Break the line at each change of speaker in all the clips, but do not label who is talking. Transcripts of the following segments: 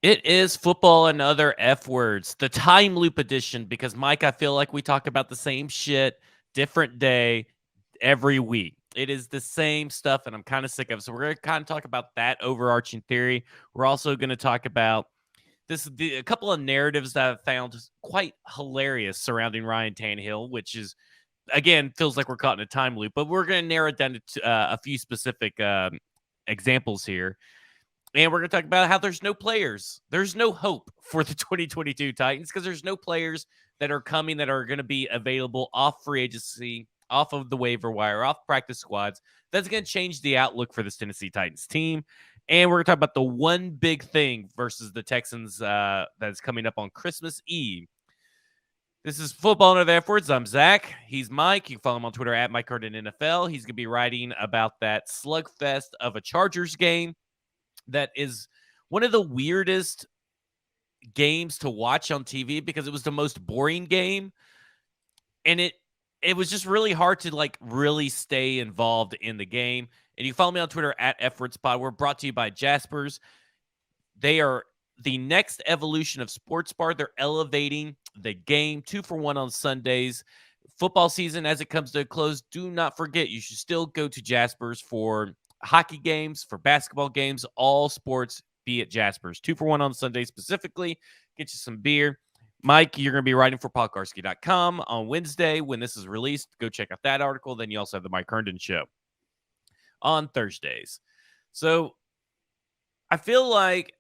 It is football and other F words, the time loop edition, because Mike, I feel like we talk about the same shit, different day, every week. It is the same stuff, and I'm kind of sick of it. So we're going to kind of talk about that overarching theory. We're also going to talk about a couple of narratives that I've found quite hilarious surrounding Ryan Tannehill, which is again feels like we're caught in a time loop. But we're going to narrow it down to a few specific examples here. And we're going to talk about how there's no players. There's no hope for the 2022 Titans because there's no players that are coming that are going to be available off free agency, off of the waiver wire, off practice squads. That's going to change the outlook for this Tennessee Titans team. And we're going to talk about the one big thing versus the Texans that is coming up on Christmas Eve. This is Football and Other F-Words. I'm Zach. He's Mike. You can follow him on Twitter at MikeCardenNFL. He's going to be writing about that slugfest of a Chargers game that is one of the weirdest games to watch on TV because it was the most boring game. And it was just really hard to like really stay involved in the game. And you follow me on Twitter at FWordsPod. We're brought to you by Jaspers. They are the next evolution of Sports Bar. They're elevating the game 2-for-1 on Sundays. Football season as it comes to a close, do not forget you should still go to Jaspers for hockey games, for basketball games, all sports be at Jaspers. 2-for-1 on Sunday specifically. Get you some beer. Mike, you're going to be writing for podcarsky.com on Wednesday when this is released. Go check out that article. Then you also have the Mike Herndon Show on Thursdays. So I feel like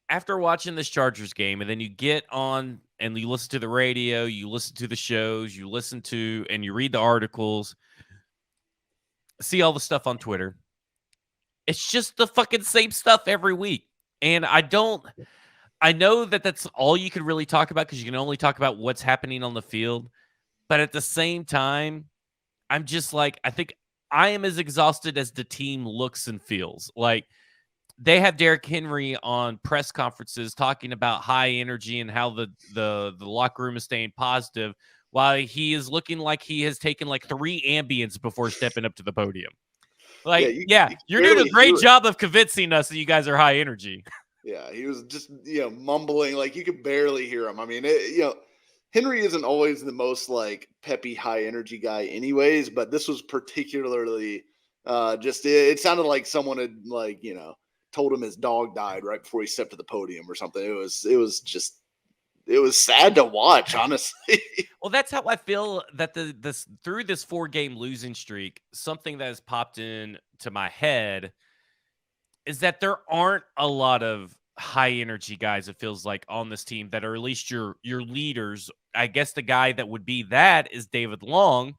after watching this Chargers game, and then you get on and you listen to the radio, you listen to the shows, you listen to and you read the articles, see all the stuff on Twitter. It's just the fucking same stuff every week. And I know that that's all you can really talk about because you can only talk about what's happening on the field. But at the same time, I'm just like, I think I am as exhausted as the team looks and feels. Like, they have Derrick Henry on press conferences talking about high energy and how the locker room is staying positive while he is looking like he has taken like 3 Ambiens before stepping up to the podium. Like, you're doing a great job of convincing us that you guys are high energy.
Yeah, he was just, mumbling. Like, you could barely hear him. I mean, Henry isn't always the most, like, peppy, high-energy guy anyways, but this was particularly it sounded like someone had, like, told him his dog died right before he stepped to the podium or something. It was sad to watch, honestly.
Well, that's how I feel that through this 4-game losing streak, something that has popped in to my head is that there aren't a lot of high energy guys, it feels like, on this team that are at least your leaders. I guess the guy that would be that is David Long.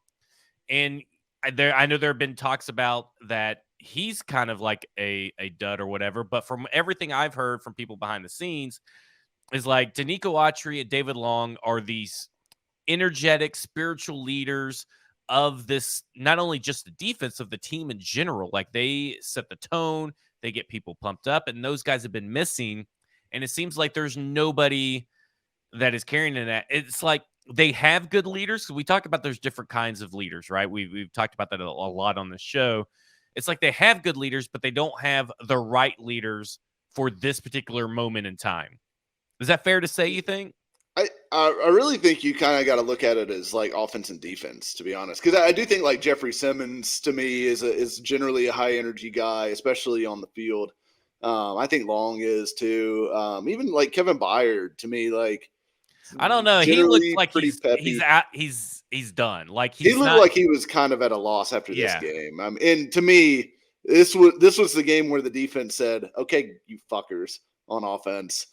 And I know there have been talks about that he's kind of like a dud or whatever, but from everything I've heard from people behind the scenes is like Danico Autry and David Long are these energetic spiritual leaders of this, not only just the defense of the team in general. Like, they set the tone, they get people pumped up, and those guys have been missing. And it seems like there's nobody that is carrying in that. It's like they have good leaders. We talk about there's different kinds of leaders, right? We've talked about that a lot on the show. It's like they have good leaders, but they don't have the right leaders for this particular moment in time. Is that fair to say, you think?
I really think you kind of got to look at it as like offense and defense, to be honest, because I do think like Jeffrey Simmons to me is generally a high energy guy, especially on the field. I think Long is too. Even like Kevin Byard to me, like,
I don't know. He looks like he's done. Like,
he looked like he was kind of at a loss after this game. And to me, this was the game where the defense said, "Okay, you fuckers on offense,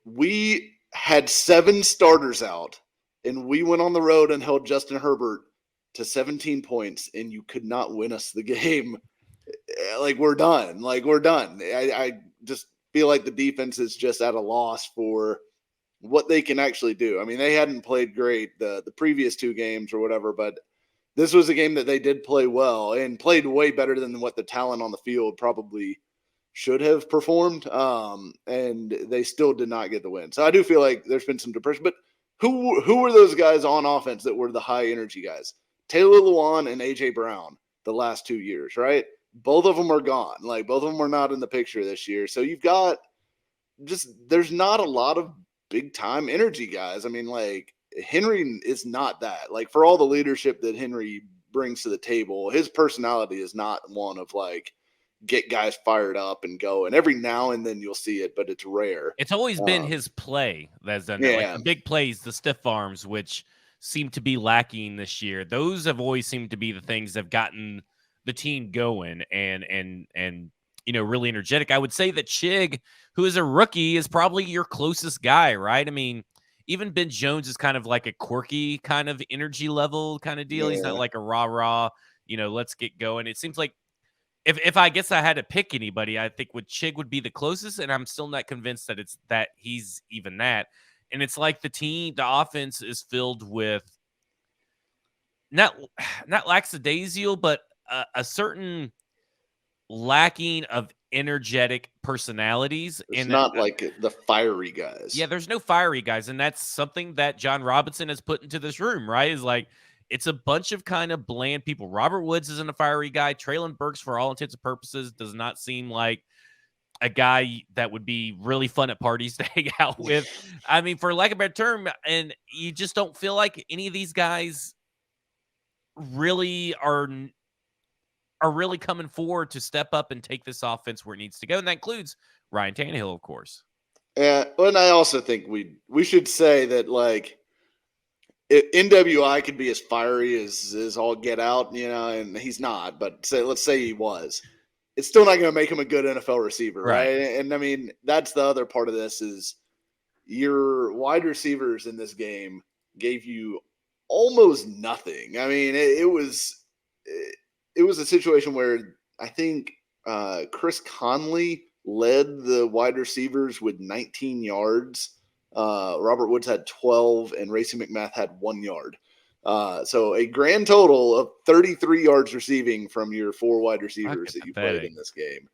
we had 7 starters out, and we went on the road and held Justin Herbert to 17 points, and you could not win us the game. Like, we're done. I just feel like the defense is just at a loss for what they can actually do. I mean, they hadn't played great the previous 2 games or whatever, but this was a game that they did play well and played way better than what the talent on the field probably should have performed, and they still did not get the win. So I do feel like there's been some depression. But who were those guys on offense that were the high energy guys? Taylor Lewan and AJ Brown the last 2 years, right? Both of them are gone. Like, both of them are not in the picture this year. So you've got there's not a lot of big time energy guys. I mean, like Henry is not that. Like for all the leadership that Henry brings to the table, his personality is not one of like get guys fired up and go. And every now and then you'll see it, but it's rare.
It's always been his play that's done that. Like
Yeah.
the big plays, the stiff arms, which seem to be lacking this year. Those have always seemed to be the things that have gotten the team going and really energetic. I would say that Chig, who is a rookie, is probably your closest guy, right? I mean, even Ben Jones is kind of like a quirky kind of energy level kind of deal. He's not
Yeah.
like a rah-rah, let's get going. It seems like if I guess I had to pick anybody, I think Chig would be the closest, and I'm still not convinced that he's even that. And it's like the offense is filled with not lackadaisical, but a certain lacking of energetic personalities.
It's
And
not like the fiery guys.
yeah, there's no fiery guys, and that's something that John Robinson has put into this room, right? Is like it's a bunch of kind of bland people. Robert Woods isn't a fiery guy. Traylon Burks, for all intents and purposes, does not seem like a guy that would be really fun at parties to hang out with. I mean, for lack of a better term, and you just don't feel like any of these guys really are really coming forward to step up and take this offense where it needs to go, and that includes Ryan Tannehill, of course.
Yeah, and I also think we should say that like NWI could be as fiery as all get out, and he's not. But let's say he was, it's still not going to make him a good NFL receiver, right? And I mean that's the other part of this is your wide receivers in this game gave you almost nothing. I mean it was a situation where I think Chris Conley led the wide receivers with 19 yards. Robert Woods had 12, and Racey McMath had 1 yard. So a grand total of 33 yards receiving from your 4 wide receivers that you played in this game,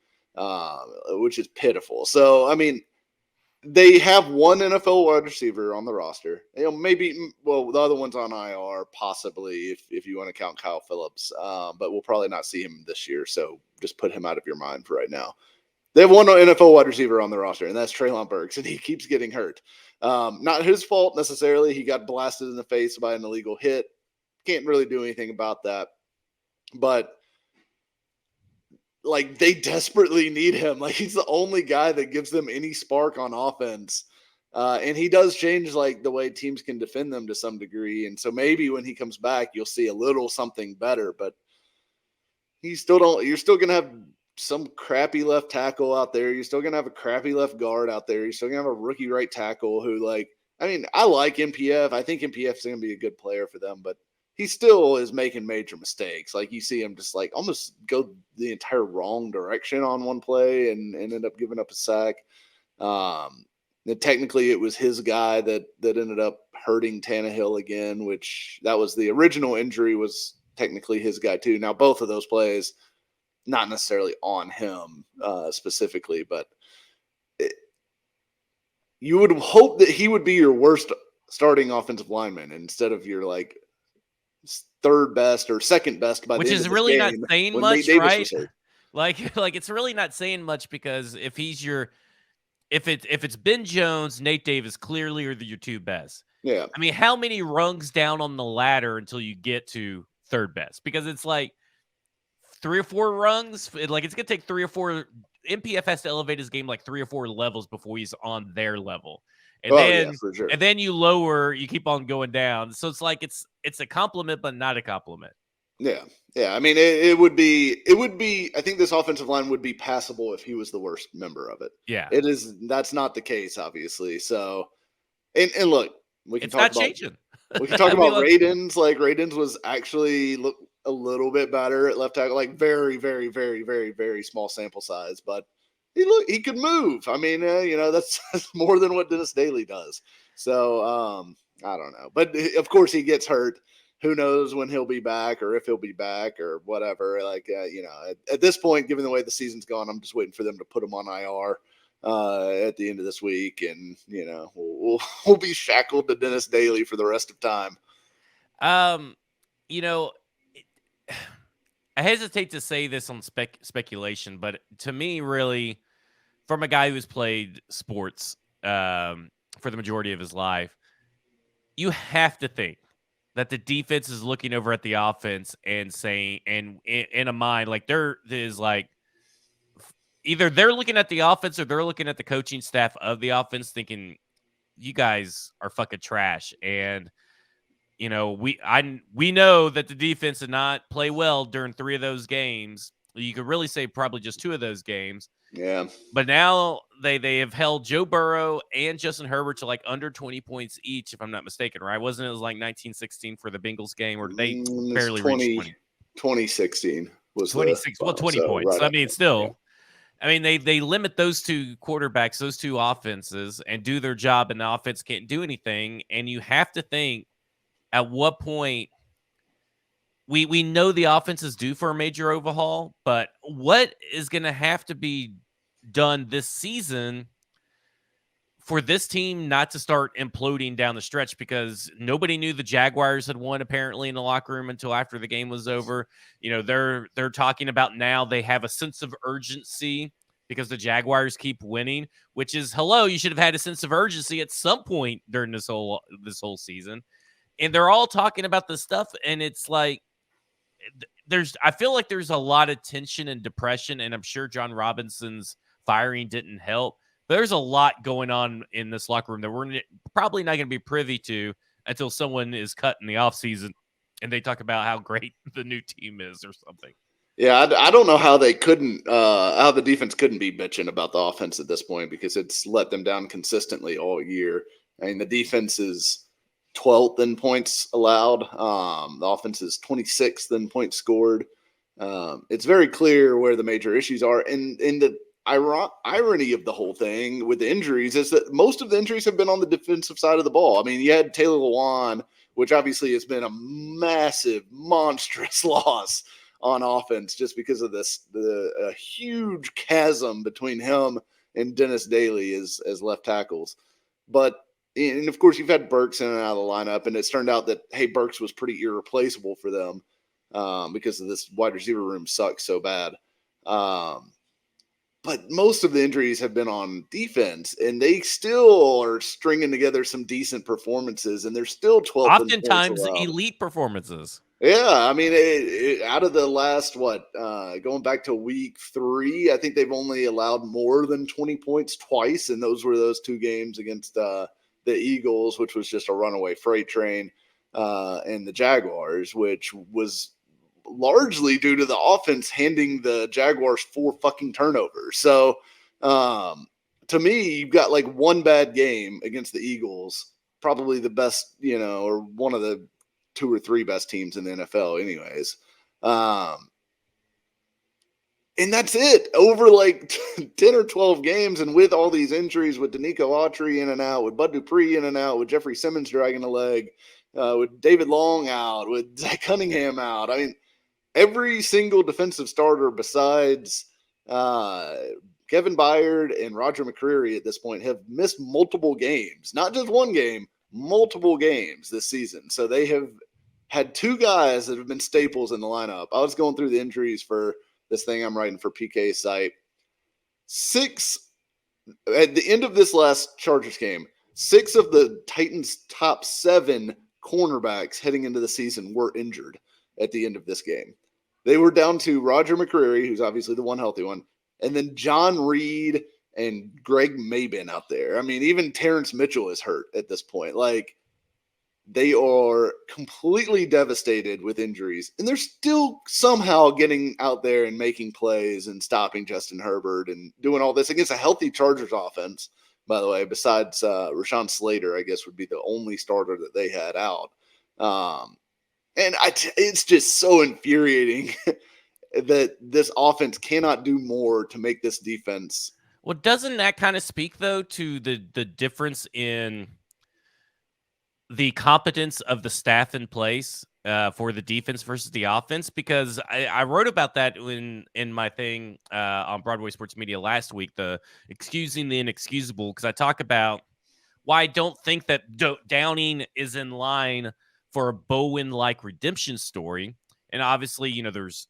which is pitiful. So, I mean, they have one NFL wide receiver on the roster. Maybe, the other one's on IR, possibly, if you want to count Kyle Phillips. But we'll probably not see him this year, so just put him out of your mind for right now. They have one NFL wide receiver on the roster, and that's Traylon Burks, and he keeps getting hurt. Not his fault necessarily. He got blasted in the face by an illegal hit. Can't really do anything about that. But like they desperately need him. Like he's the only guy that gives them any spark on offense. And he does change like the way teams can defend them to some degree. And so maybe when he comes back, you'll see a little something better, but you're still going to have some crappy left tackle out there. You're still going to have a crappy left guard out there. You're still going to have a rookie right tackle who I like MPF. I think MPF is going to be a good player for them, but he still is making major mistakes. Like you see him just like almost go the entire wrong direction on one play and end up giving up a sack. And technically it was his guy that ended up hurting Tannehill again, which that was the original injury was technically his guy too. Now, both of those plays, not necessarily on him specifically, but you would hope that he would be your worst starting offensive lineman instead of your like third best or second best by
which
the end
is
of the
really
game,
not saying much, right? Like it's really not saying much because if he's if it's Ben Jones, Nate Davis clearly are your two best.
Yeah.
I mean, how many rungs down on the ladder until you get to third best? Because it's like 3 or 4 rungs. Like it's gonna take 3 or 4. MPF has to elevate his game like 3 or 4 levels before he's on their level. And
for sure.
And then you lower, you keep on going down. So it's like it's a compliment, but not a compliment.
Yeah. Yeah. I mean, it would be, I think this offensive line would be passable if he was the worst member of it.
Yeah.
That's not the case, obviously. So, and look, we can talk about,
changing.
We can talk about Radens. Like Radens was actually a little bit better at left tackle, like very, very, very, very, very small sample size, but he could move. I mean, that's more than what Dennis Daly does. So, I don't know, but of course he gets hurt. Who knows when he'll be back or if he'll be back or whatever. Like, at this point, given the way the season's gone, I'm just waiting for them to put him on IR at the end of this week. And, we'll be shackled to Dennis Daly for the rest of time.
I hesitate to say this on speculation, but to me, really, from a guy who's played sports for the majority of his life, you have to think that the defense is looking over at the offense and saying, and in a mind, like there is like either they're looking at the offense or they're looking at the coaching staff of the offense thinking, you guys are fucking trash. And, you know, we know that the defense did not play well during 3 of those games. You could really say probably just 2 of those games.
Yeah.
But now they have held Joe Burrow and Justin Herbert to like under 20 points each, if I'm not mistaken, right? Wasn't it was like 19-16 for the Bengals game where they barely reached 20?
2016 was
26, well, 20 points.
Right
I mean, still, I mean, they limit those 2 quarterbacks, those 2 offenses, and do their job, and the offense can't do anything. And you have to think at what point we know the offense is due for a major overhaul, but what is going to have to be done this season for this team not to start imploding down the stretch? Because nobody knew the Jaguars had won apparently in the locker room until after the game was over. You know, they're talking about now they have a sense of urgency because the Jaguars keep winning, which is hello, you should have had a sense of urgency at some point during this whole season. And they're all talking about this stuff, and it's like I feel like there's a lot of tension and depression, and I'm sure John Robinson's firing didn't help. But there's a lot going on in this locker room that we're probably not going to be privy to until someone is cut in the offseason and they talk about how great the new team is or something.
Yeah, I don't know how they couldn't, how the defense couldn't be bitching about the offense at this point because it's let them down consistently all year. I mean, the defense is 12th in points allowed. The offense is 26th in points scored. It's very clear where the major issues are. And the irony of the whole thing with the injuries is that most of the injuries have been on the defensive side of the ball. I mean, you had Taylor Lewan, which obviously has been a massive, monstrous loss on offense just because of the huge chasm between him and Dennis Daly as left tackles. But and of course, you've had Burks in and out of the lineup, and it's turned out that, hey, Burks was pretty irreplaceable for them because of this wide receiver room sucks so bad. But most of the injuries have been on defense, and they still are stringing together some decent performances, and they're still 12th.
Oftentimes, elite performances.
Yeah, I mean, out of the last, going back to week 3, I think they've only allowed more than 20 points twice, and those were those 2 games against the Eagles, which was just a runaway freight train, and the Jaguars, which was largely due to the offense handing the Jaguars 4 fucking turnovers. So, to me, you've got like one bad game against the Eagles, probably the best, or one of the 2 or 3 best teams in the NFL anyways. And that's it over like 10 or 12 games. And with all these injuries, with Danico Autry in and out, with Bud Dupree in and out, with Jeffrey Simmons dragging a leg, with David Long out, with Zach Cunningham out. I mean, every single defensive starter besides Kevin Byard and Roger McCreary at this point have missed multiple games, not just one game, multiple games this season. So they have had 2 guys that have been staples in the lineup. I was going through the injuries for this thing I'm writing for PK's site. 6 at the end of this last Chargers game, 6 of the Titans' top 7 cornerbacks heading into the season were injured at the end of this game. They were down to Roger McCreary, who's obviously the one healthy one, and then John Reed and Greg Mabin out there. I mean, even Terrence Mitchell is hurt at this point. Like, they are completely devastated with injuries, and they're still somehow getting out there and making plays and stopping Justin Herbert and doing all this against a healthy Chargers offense, by the way, besides Rashawn Slater, I guess, would be the only starter that they had out. And it's just so infuriating that this offense cannot do more to make this defense.
Well, doesn't that kind of speak, though, to the difference in the competence of the staff in place for the defense versus the offense? Because I wrote about that in my thing on Broadway Sports Media last week, the excusing the inexcusable, because I talk about why I don't think that Downing is in line for a Bowen-like redemption story. And obviously, there's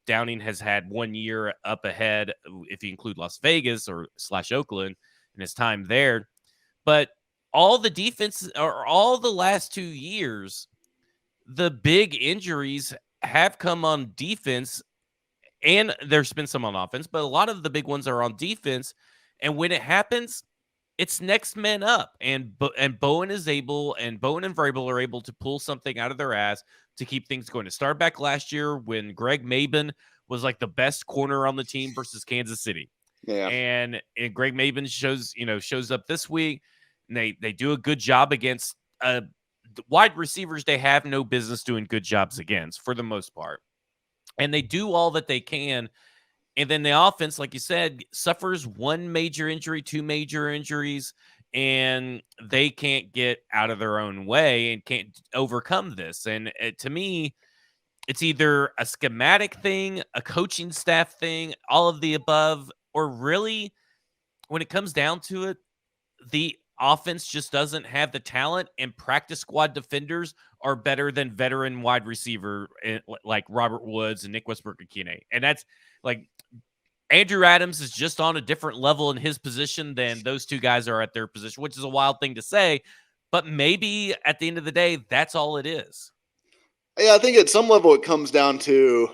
Downing has had 1 year up ahead if you include Las Vegas or / Oakland and his time there. But all the defense or all the last 2 years, the big injuries have come on defense, and there's been some on offense, but a lot of the big ones are on defense. And when it happens, it's next men up. And Bowen and Vrabel are able to pull something out of their ass to keep things going. To start back last year when Greg Maben was like the best corner on the team versus Kansas City.
Yeah.
And Greg Maben shows up this week, and they do a good job against the wide receivers they have no business doing good jobs against for the most part. And they do all that they can. And then the offense, like you said, suffers 1 major injury, 2 major injuries, and they can't get out of their own way and can't overcome this. And to me, it's either a schematic thing, a coaching staff thing, all of the above, or really, when it comes down to it, the offense just doesn't have the talent, and practice squad defenders are better than veteran wide receiver like Robert Woods and Nick Westbrook-Ikine. And that's like Andrew Adams is just on a different level in his position than those 2 guys are at their position, which is a wild thing to say. But maybe at the end of the day, that's all it is.
Yeah, I think at some level it comes down to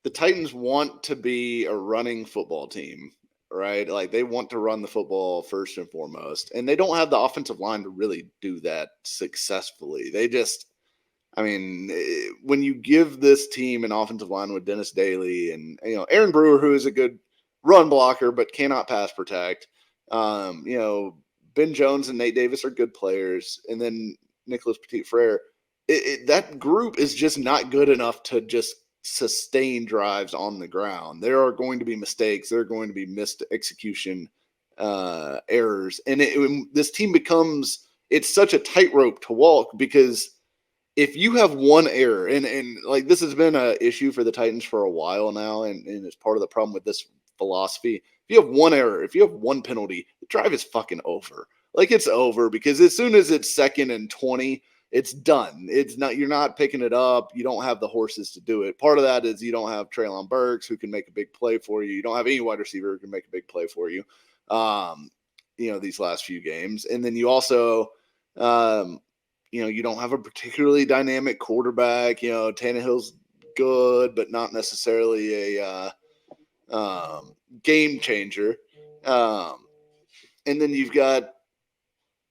the Titans want to be a running football team, right? Like they want to run the football first and foremost, and they don't have the offensive line to really do that successfully. When you give this team an offensive line with Dennis Daly and Aaron Brewer, who is a good run blocker but cannot pass protect, Ben Jones and Nate Davis are good players, and then Nicholas Petit-Frere, that group is just not good enough to just sustain drives on the ground. There are going to be mistakes. There are going to be missed execution errors. And this team it's such a tightrope to walk, because if you have one error, and like this has been an issue for the Titans for a while now, and it's part of the problem with this philosophy. If you have one error, if you have one penalty, the drive is fucking over. Like it's over, because as soon as it's 2nd and 20, it's done. You're not picking it up. You don't have the horses to do it. Part of that is you don't have Treylon Burks who can make a big play for you. You don't have any wide receiver who can make a big play for you. These last few games. And then you also, you don't have a particularly dynamic quarterback. Tannehill's good, but not necessarily a game changer. And then you've got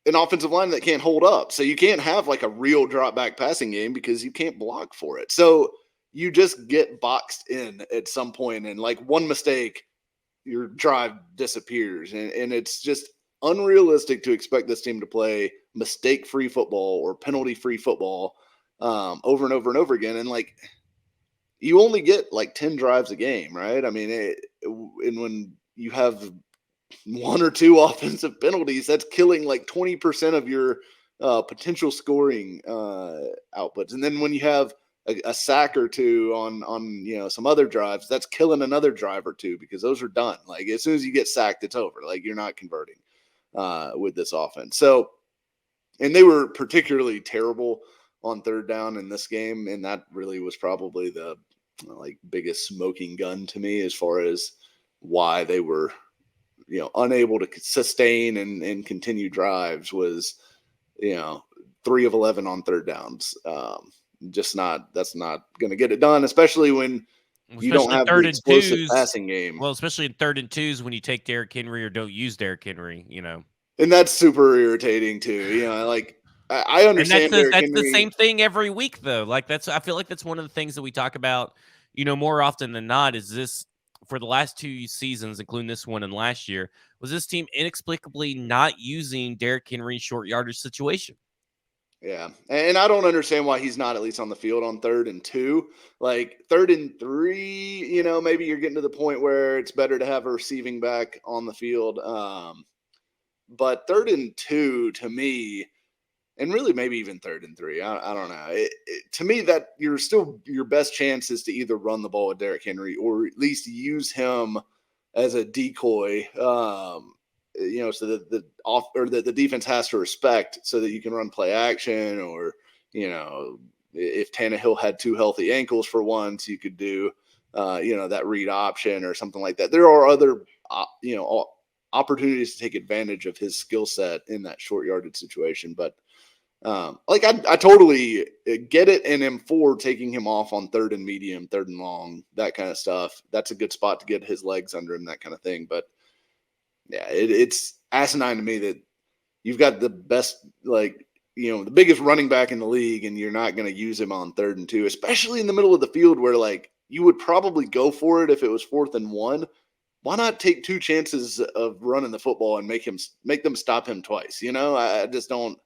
an offensive line that can't hold up. So you can't have like a real drop back passing game because you can't block for it. So you just get boxed in at some point, and like one mistake, your drive disappears. And it's just unrealistic to expect this team to play mistake-free football or penalty-free football over and over and over again. And like, you only get like 10 drives a game, right? I mean, and when you have 1 or 2 offensive penalties, that's killing like 20% of your potential scoring outputs. And then when you have a sack or 2 on some other drives, that's killing another drive or 2, because those are done. Like as soon as you get sacked, it's over. Like you're not converting with this offense. So, and they were particularly terrible on 3rd down in this game, and that really was probably the biggest smoking gun to me as far as why they were unable to sustain and continue drives was 3 of 11 on 3rd downs. That's not going to get it done, especially when you don't have the explosive passing game.
Well, especially in 3rd and 2s when you take Derrick Henry or don't use Derrick Henry,
And that's super irritating too. I understand.
And that's the same thing every week though. Like I feel like that's one of the things that we talk about, more often than not, is this for the last 2 seasons, including this one and last year, was this team inexplicably not using Derrick Henry's short yardage situation.
Yeah. And I don't understand why he's not at least on the field on 3rd and 2. Like 3rd and 3, maybe you're getting to the point where it's better to have a receiving back on the field. But 3rd and 2 to me, and really maybe even 3rd and 3, I don't know. To me, that your best chance is to either run the ball with Derrick Henry or at least use him as a decoy. So that the defense has to respect, so that you can run play action or if Tannehill had 2 healthy ankles for once, you could do, that read option or something like that. There are other, opportunities to take advantage of his skill set in that short yardage situation. But I totally get it and am for taking him off on 3rd and medium, 3rd and long, that kind of stuff. That's a good spot to get his legs under him, that kind of thing. But yeah, it's asinine to me that you've got the best, the biggest running back in the league, and you're not going to use him on 3rd and 2, especially in the middle of the field where you would probably go for it if it was 4th and 1. Why not take 2 chances of running the football and make them stop him twice? I just don't.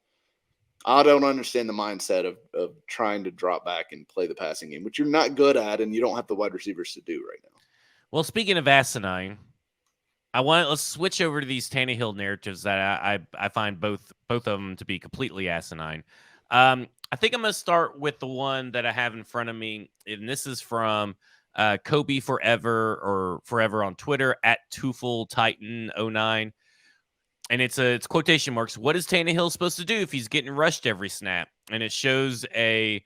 I don't understand the mindset of trying to drop back and play the passing game, which you're not good at, and you don't have the wide receivers to do right now.
Well, speaking of asinine, let's switch over to these Tannehill narratives that I find both of them to be completely asinine. I think I'm going to start with the one that I have in front of me, and this is from Kobe Forever on Twitter at TuffelTitan09. And it's quotation marks. What is Tannehill supposed to do if he's getting rushed every snap? And it shows a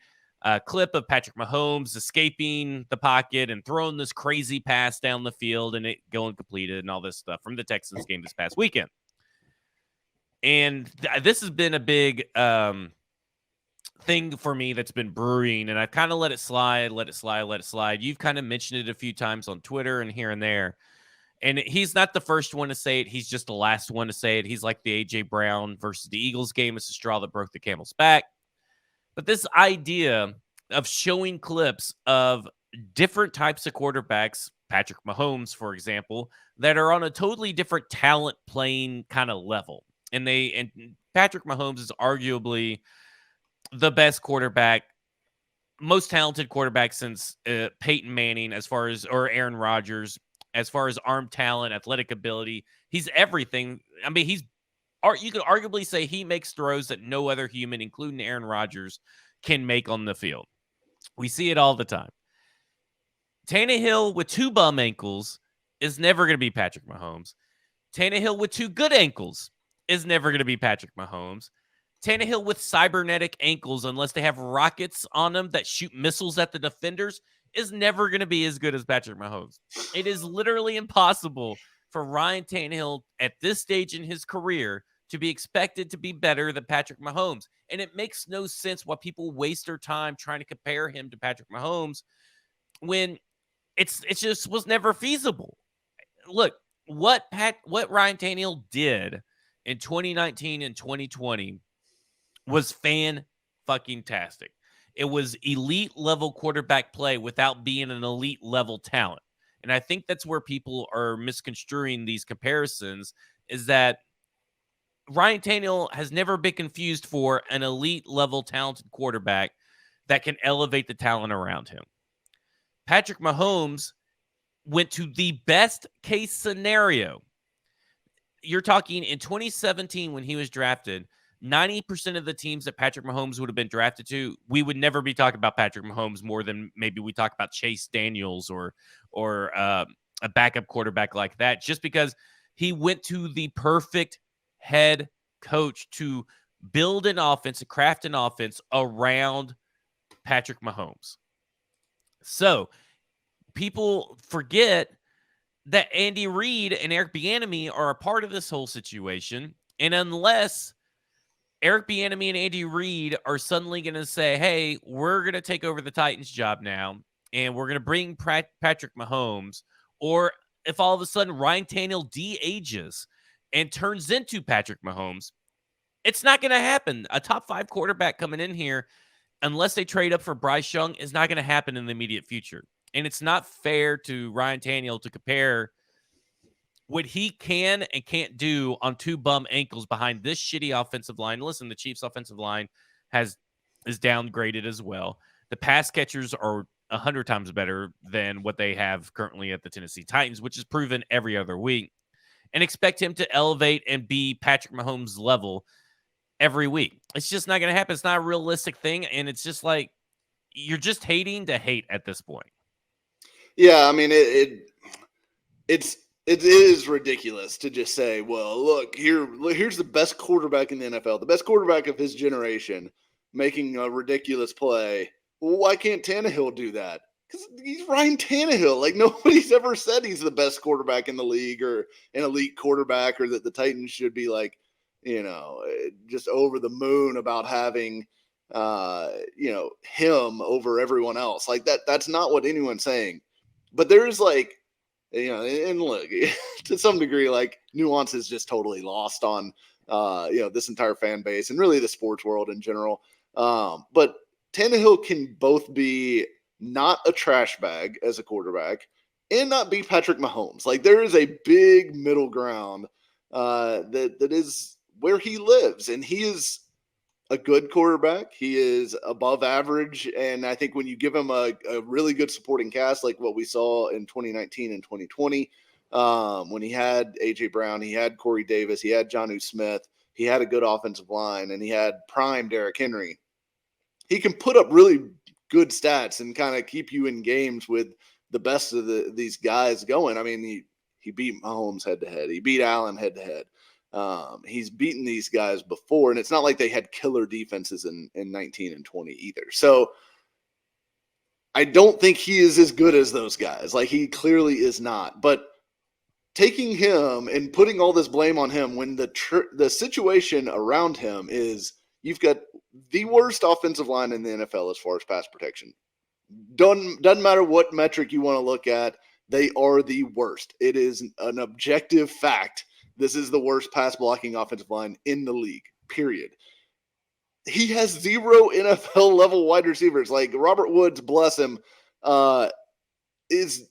clip of Patrick Mahomes escaping the pocket and throwing this crazy pass down the field and it going completed and all this stuff from the Texans game this past weekend. And this has been a big thing for me that's been brewing, and I've kind of let it slide. You've kind of mentioned it a few times on Twitter and here and there. And he's not the first one to say it. He's just the last one to say it. He's like the A.J. Brown versus the Eagles game. It's the straw that broke the camel's back. But this idea of showing clips of different types of quarterbacks, Patrick Mahomes, for example, that are on a totally different talent playing kind of level. And Patrick Mahomes is arguably the best quarterback, most talented quarterback since Peyton Manning, or Aaron Rodgers. As far as arm talent, athletic ability, he's everything. I mean, you could arguably say he makes throws that no other human, including Aaron Rodgers, can make on the field. We see it all the time. Tannehill with 2 bum ankles is never going to be Patrick Mahomes. Tannehill with 2 good ankles is never going to be Patrick Mahomes. Tannehill with cybernetic ankles, unless they have rockets on them that shoot missiles at the defenders, is never going to be as good as Patrick Mahomes. It is literally impossible for Ryan Tannehill at this stage in his career to be expected to be better than Patrick Mahomes. And it makes no sense why people waste their time trying to compare him to Patrick Mahomes when it just was never feasible. Look, what Ryan Tannehill did in 2019 and 2020 was fan-fucking-tastic. It was elite level quarterback play without being an elite level talent. And I think that's where people are misconstruing these comparisons, is that Ryan Tannehill has never been confused for an elite level talented quarterback that can elevate the talent around him. Patrick Mahomes went to the best case scenario. You're talking in 2017 when he was drafted, 90% of the teams that Patrick Mahomes would have been drafted to, we would never be talking about Patrick Mahomes more than maybe we talk about Chase Daniels or a backup quarterback like that, just because he went to the perfect head coach to build an offense, to craft an offense around Patrick Mahomes. So people forget that Andy Reid and Eric Bieniemy are a part of this whole situation, and unless Eric Bieniemy and Andy Reid are suddenly going to say, hey, we're going to take over the Titans job now, and we're going to bring Patrick Mahomes, or if all of a sudden Ryan Tannehill de-ages and turns into Patrick Mahomes, it's not going to happen. A top 5 quarterback coming in here, unless they trade up for Bryce Young, is not going to happen in the immediate future. And it's not fair to Ryan Tannehill to compare what he can and can't do on 2 bum ankles behind this shitty offensive line. Listen, the Chiefs' offensive line is downgraded as well. The pass catchers are 100 times better than what they have currently at the Tennessee Titans, which is proven every other week. And expect him to elevate and be Patrick Mahomes' level every week. It's just not going to happen. It's not a realistic thing, and it's just like you're just hating to hate at this point.
Yeah, I mean, it is ridiculous to just say, well, look, here's the best quarterback in the NFL, the best quarterback of his generation, making a ridiculous play. Well, why can't Tannehill do that? Because he's Ryan Tannehill. Like, nobody's ever said he's the best quarterback in the league or an elite quarterback, or that the Titans should be like, just over the moon about having, him over everyone else. Like that's not what anyone's saying. But there's like, and look, to some degree, like nuance is just totally lost on, this entire fan base and really the sports world in general. But Tannehill can both be not a trash bag as a quarterback and not be Patrick Mahomes. Like there is a big middle ground that is where he lives, and he is a good quarterback. He is above average, and I think when you give him a really good supporting cast, like what we saw in 2019 and 2020, when he had A.J. Brown, he had Corey Davis, he had Jonnu Smith, he had a good offensive line, and he had prime Derrick Henry, he can put up really good stats and kind of keep you in games with the best of these guys going. I mean, he beat Mahomes head-to-head. He beat Allen head-to-head. He's beaten these guys before, and it's not like they had killer defenses in 19 and 20 either. So I don't think he is as good as those guys. Like, he clearly is not. But taking him and putting all this blame on him when the situation around him is you've got the worst offensive line in the NFL as far as pass protection. Doesn't matter what metric you want to look at, they are the worst. It is an objective fact. This is the worst pass blocking offensive line in the league, period. He has 0 NFL level wide receivers. Like Robert Woods, bless him, is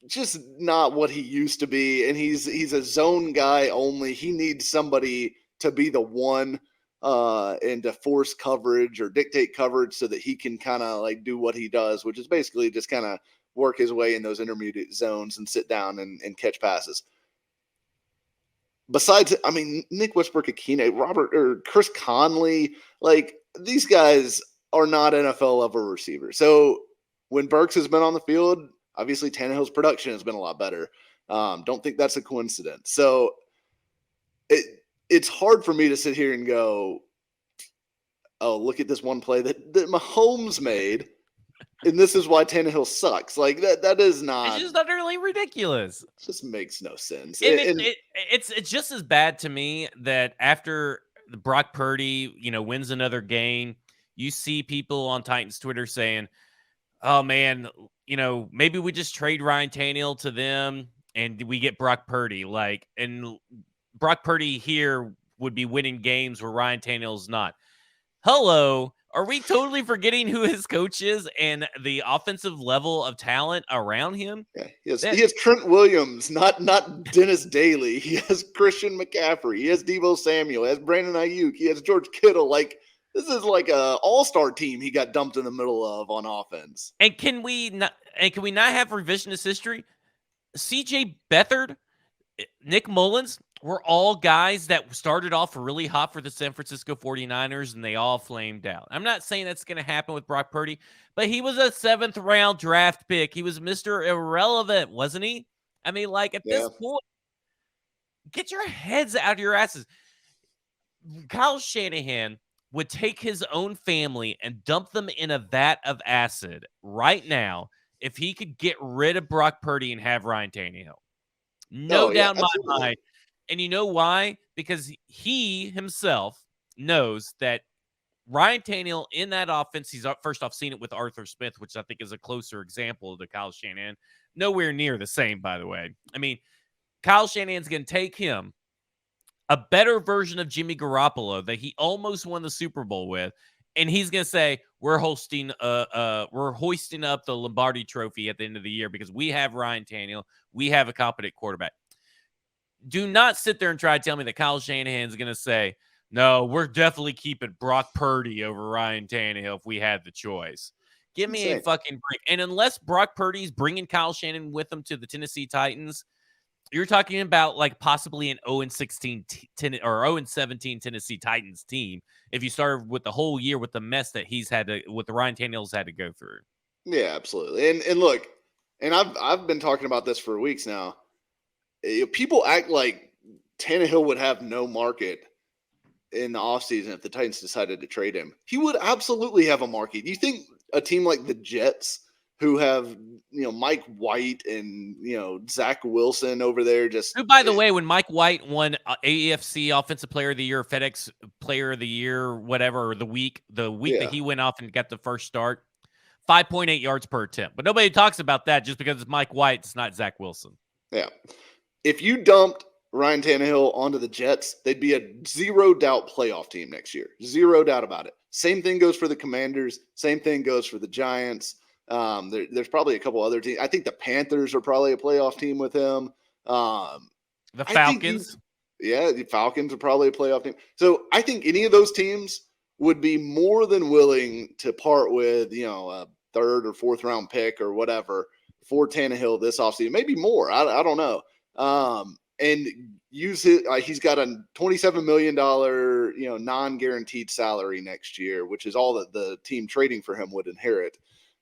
just not what he used to be. And he's a zone guy only. He needs somebody to be the one and to force coverage or dictate coverage so that he can kind of like do what he does, which is basically just kind of work his way in those intermediate zones and sit down and catch passes. Besides, I mean, Nick Westbrook-Akine, Robert or Chris Conley, like these guys are not NFL level receivers. So when Burks has been on the field, obviously Tannehill's production has been a lot better. Don't think that's a coincidence. So it's hard for me to sit here and go, oh, look at this one play that Mahomes made, and this is why Tannehill sucks. Like that is not.
It's just utterly ridiculous.
It just makes no sense.
And it's just as bad to me that after Brock Purdy, wins another game, you see people on Titans Twitter saying, "Oh man, maybe we just trade Ryan Tannehill to them and we get Brock Purdy." Like, and Brock Purdy here would be winning games where Ryan Tannehill's not. Hello. Are we totally forgetting who his coach is and the offensive level of talent around him?
Yeah, he has Trent Williams, not Dennis Daly. He has Christian McCaffrey. He has Deebo Samuel. He has Brandon Ayuk. He has George Kittle. Like, this is like a all-star team he got dumped in the middle of on offense.
And can we not have revisionist history? CJ Beathard, Nick Mullins were all guys that started off really hot for the San Francisco 49ers, and they all flamed out. I'm not saying that's going to happen with Brock Purdy, but he was a 7th round draft pick. He was Mr. Irrelevant, wasn't he? I mean, like, at this point, get your heads out of your asses. Kyle Shanahan would take his own family and dump them in a vat of acid right now if he could get rid of Brock Purdy and have Ryan Tannehill. No doubt in my mind. And you know why? Because he himself knows that Ryan Tannehill in that offense, he's first off seen it with Arthur Smith, which I think is a closer example to Kyle Shanahan. Nowhere near the same, by the way. I mean, Kyle Shanahan's going to take him, a better version of Jimmy Garoppolo that he almost won the Super Bowl with, and he's going to say, we're hoisting up the Lombardi Trophy at the end of the year because we have Ryan Tannehill. We have a competent quarterback. Do not sit there and try to tell me that Kyle Shanahan's going to say, no, we're definitely keeping Brock Purdy over Ryan Tannehill if we had the choice. Give me a fucking break. And unless Brock Purdy's bringing Kyle Shanahan with him to the Tennessee Titans, you're talking about like possibly an 0-16 or 0-17 Tennessee Titans team if you started with the whole year with the mess that he's had to, with the Ryan Tannehill's had to go through.
Yeah, absolutely. And look, and I've been talking about this for weeks now. People act like Tannehill would have no market. in the offseason, if the Titans decided to trade him, he would absolutely have a market. You think a team like the Jets, who have, Mike White and, Zach Wilson over there,
Who, by the way, when Mike White won AFC Offensive Player of the Year, FedEx Player of the Year, whatever, the week that he went off and got the first start, 5.8 yards per attempt. But nobody talks about that just because it's Mike White. It's not Zach Wilson.
Yeah. If you dumped Ryan Tannehill onto the Jets, they'd be a zero-doubt playoff team next year. Zero doubt about it. Same thing goes for the Commanders. Same thing goes for the Giants. There's probably a couple other teams. I think the Panthers are probably a playoff team with him.
The Falcons.
The Falcons are probably a playoff team. So I think any of those teams would be more than willing to part with, a third or fourth round pick or whatever for Tannehill this offseason. Maybe more. I don't know. And use it. He's got a $27 million, non-guaranteed salary next year, which is all that the team trading for him would inherit.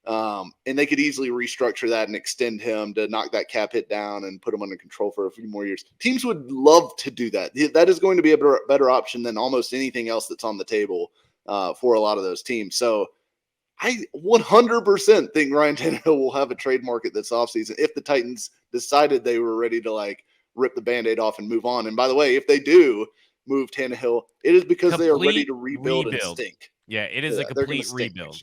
And they could easily restructure that and extend him to knock that cap hit down and put him under control for a few more years. Teams would love to do that. That is going to be a better option than almost anything else that's on the table for a lot of those teams. So I 100% think Ryan Tannehill will have a trade market this offseason if the Titans decided they were ready to rip the Band-Aid off and move on. And by the way, if they do move Tannehill, it is because they are ready to rebuild. And stink.
Yeah, it is a complete rebuild.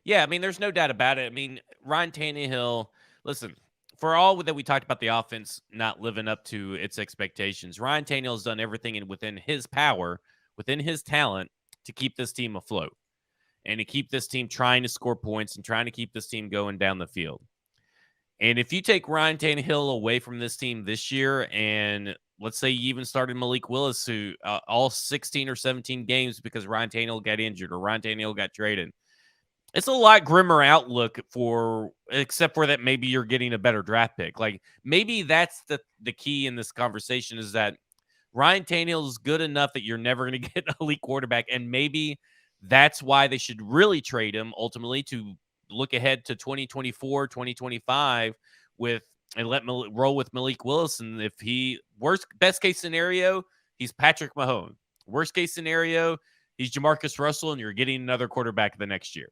Yeah, I mean, there's no doubt about it. I mean, Ryan Tannehill, listen, for all that we talked about the offense not living up to its expectations, Ryan Tannehill has done everything within his power, within his talent, to keep this team afloat and to keep this team trying to score points and trying to keep this team going down the field. And if you take Ryan Tannehill away from this team this year, and let's say you even started Malik Willis, who all 16 or 17 games because Ryan Tannehill got injured or Ryan Tannehill got traded, it's a lot grimmer outlook except for that maybe you're getting a better draft pick. Maybe that's the key in this conversation is that Ryan Tannehill is good enough that you're never going to get an elite quarterback, and maybe that's why they should really trade him ultimately to look ahead to 2024, 2025 and roll with Malik Willis. And if best case scenario, he's Patrick Mahomes. Worst case scenario, he's Jamarcus Russell, and you're getting another quarterback the next year.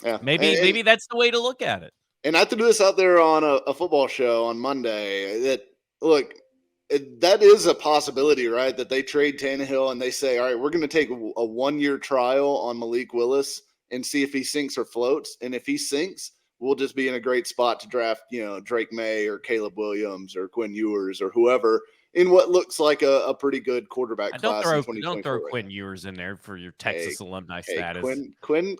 Yeah,
maybe that's the way to look at it.
And I threw this out there on a football show on Monday that, look, that is a possibility, right? That they trade Tannehill and they say, all right, we're going to take a 1-year trial on Malik Willis and see if he sinks or floats. And if he sinks, we'll just be in a great spot to draft, Drake May or Caleb Williams or Quinn Ewers or whoever in what looks like a pretty good quarterback class in 2024.
Don't throw Quinn Ewers in there for your Texas alumni status.
Quinn.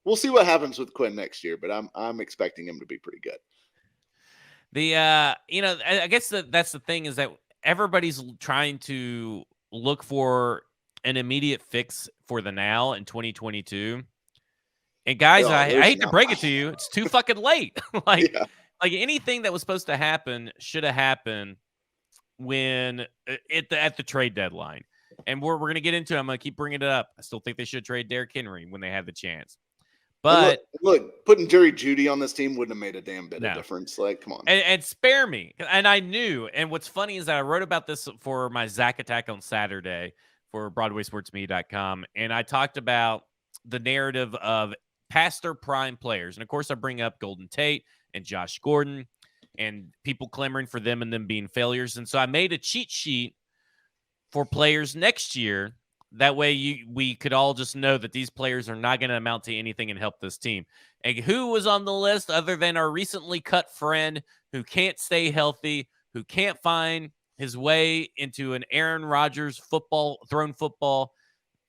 We'll see what happens with Quinn next year, but I'm expecting him to be pretty good.
I guess that's the thing is that everybody's trying to look for an immediate fix for the now in 2022. And guys, I hate to break it to you, it's too fucking late. Like anything that was supposed to happen should have happened when at the trade deadline. And we're going to get into it. I'm going to keep bringing it up. I still think they should trade Derrick Henry when they had the chance. But
look, putting Jerry Jeudy on this team wouldn't have made a damn bit of difference. Come on.
And spare me. And I knew. And what's funny is that I wrote about this for my Zach Attack on Saturday for BroadwaySportsMedia.com. And I talked about the narrative of past their prime players. And, of course, I bring up Golden Tate and Josh Gordon and people clamoring for them and them being failures. And so I made a cheat sheet for players next year. That way we could all just know that these players are not going to amount to anything and help this team. And who was on the list other than our recently cut friend who can't stay healthy, who can't find his way into an Aaron Rodgers thrown football,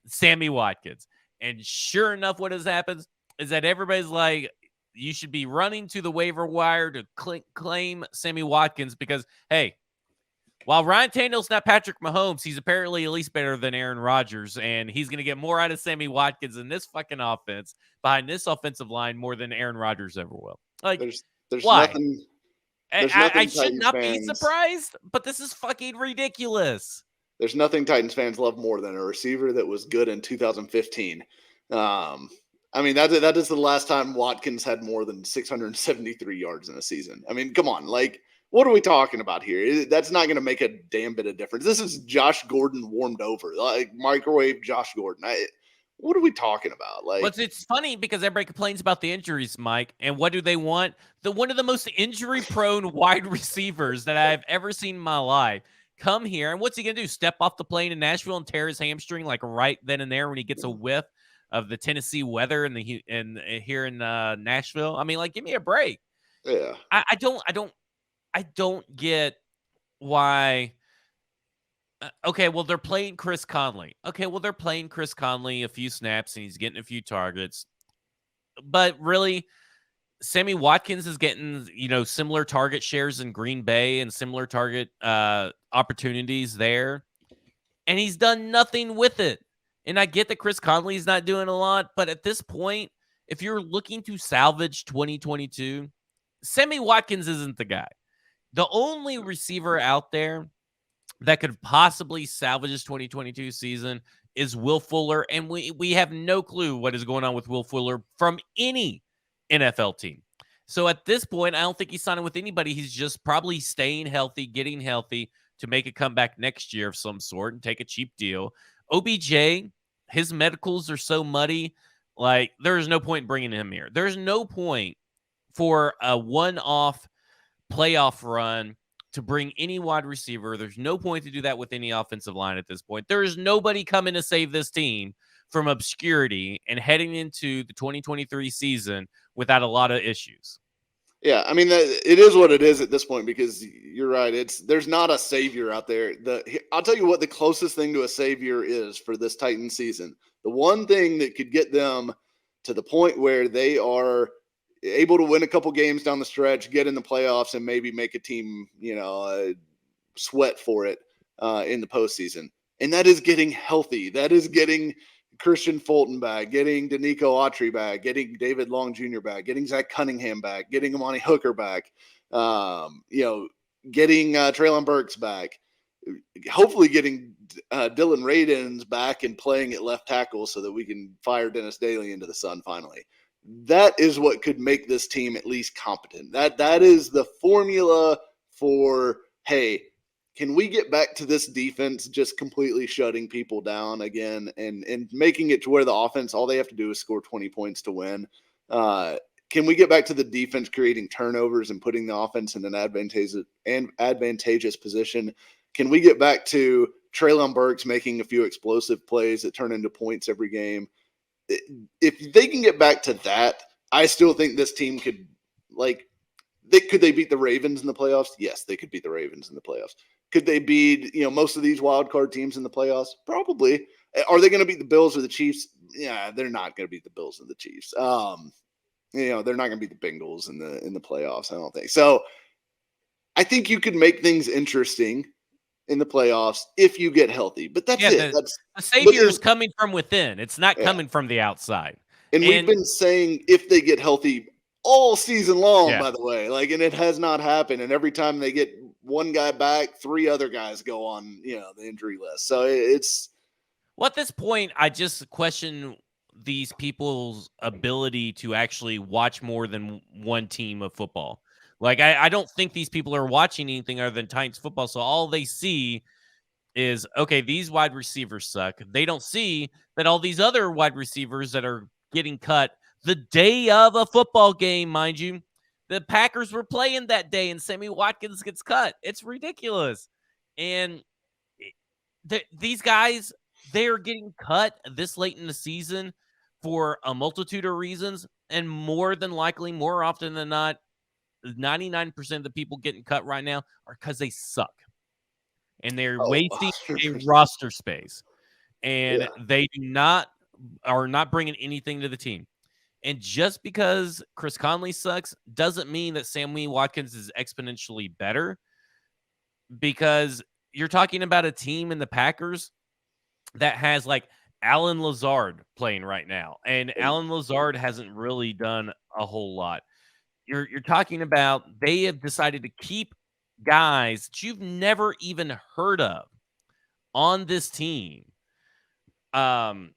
Sammy Watkins. And sure enough, what has happened is that everybody's like, you should be running to the waiver wire to claim Sammy Watkins because, hey, while Ryan Tannehill's not Patrick Mahomes, he's apparently at least better than Aaron Rodgers, and he's going to get more out of Sammy Watkins in this fucking offense behind this offensive line more than Aaron Rodgers ever will.
There's
why?
Nothing.
I should not be surprised, but this is fucking ridiculous.
There's nothing Titans fans love more than a receiver that was good in 2015. I mean, that is the last time Watkins had more than 673 yards in a season. I mean, come on, what are we talking about here? That's not going to make a damn bit of difference. This is Josh Gordon warmed over, like microwave Josh Gordon. What are we talking about? Like,
But it's funny because everybody complains about the injuries, Mike. And what do they want? One of the most injury-prone wide receivers that I've ever seen in my life come here. And what's he gonna do? Step off the plane in Nashville and tear his hamstring like right then and there when he gets a whiff of the Tennessee weather here in Nashville? I mean, like, give me a break.
yeah.
I don't get why. Okay, well, they're playing Chris Conley. Okay, well, they're playing Chris Conley a few snaps and he's getting a few targets. But really, Sammy Watkins is getting, similar target shares in Green Bay and similar target opportunities there. And he's done nothing with it. And I get that Chris Conley's not doing a lot, but at this point, if you're looking to salvage 2022, Sammy Watkins isn't the guy. The only receiver out there that could possibly salvage this 2022 season is Will Fuller, and we have no clue what is going on with Will Fuller from any NFL team. So at this point, I don't think he's signing with anybody. He's just probably staying healthy, getting healthy to make a comeback next year of some sort and take a cheap deal. OBJ, his medicals are so muddy, like there is no point in bringing him here. There's no point for a one-off playoff run to bring any wide receiver. There's no point to do that with any offensive line at this point. There is nobody coming to save this team from obscurity and heading into the 2023 season without a lot of issues.
Yeah, I mean, it is what it is at this point because you're right. There's not a savior out there. I'll tell you what the closest thing to a savior is for this Titans season. The one thing that could get them to the point where they are able to win a couple games down the stretch, get in the playoffs, and maybe make a team, sweat for it in the postseason. And that is getting healthy. That is getting Christian Fulton back, getting Danico Autry back, getting David Long Jr. back, getting Zach Cunningham back, getting Amani Hooker back, getting Treylon Burks back, hopefully getting Dylan Radins back and playing at left tackle so that we can fire Dennis Daly into the sun finally. That is what could make this team at least competent. That is the formula for, hey, can we get back to this defense just completely shutting people down again and making it to where the offense, all they have to do is score 20 points to win? Can we get back to the defense creating turnovers and putting the offense in an advantageous position? Can we get back to Treylon Burks making a few explosive plays that turn into points every game? If they can get back to that, I still think this team could, could they beat the Ravens in the playoffs? Yes, they could beat the Ravens in the playoffs. Could they beat, most of these wild card teams in the playoffs? Probably. Are they going to beat the Bills or the Chiefs? Yeah, they're not going to beat the Bills or the Chiefs. They're not going to beat the Bengals in the playoffs, I don't think. So I think you could make things interesting in the playoffs if you get healthy. But that's it.
The savior is coming from within. It's not coming from the outside.
And we've been saying if they get healthy all season long, by the way, and it has not happened. And every time they get one guy back, three other guys go on, the injury list. So
at this point, I just question these people's ability to actually watch more than one team of football. I don't think these people are watching anything other than Titans football. So all they see is, okay, these wide receivers suck. They don't see that all these other wide receivers that are getting cut the day of a football game, mind you, the Packers were playing that day and Sammy Watkins gets cut. It's ridiculous. And these guys, they are getting cut this late in the season for a multitude of reasons. And more than likely, more often than not, 99% of the people getting cut right now are because they suck. And they're wasting a roster space. And they are not bringing anything to the team. And just because Chris Conley sucks doesn't mean that Sammy Watkins is exponentially better, because you're talking about a team in the Packers that has Alan Lazard playing right now. And Alan Lazard hasn't really done a whole lot. You're talking about they have decided to keep guys that you've never even heard of on this team.
Look,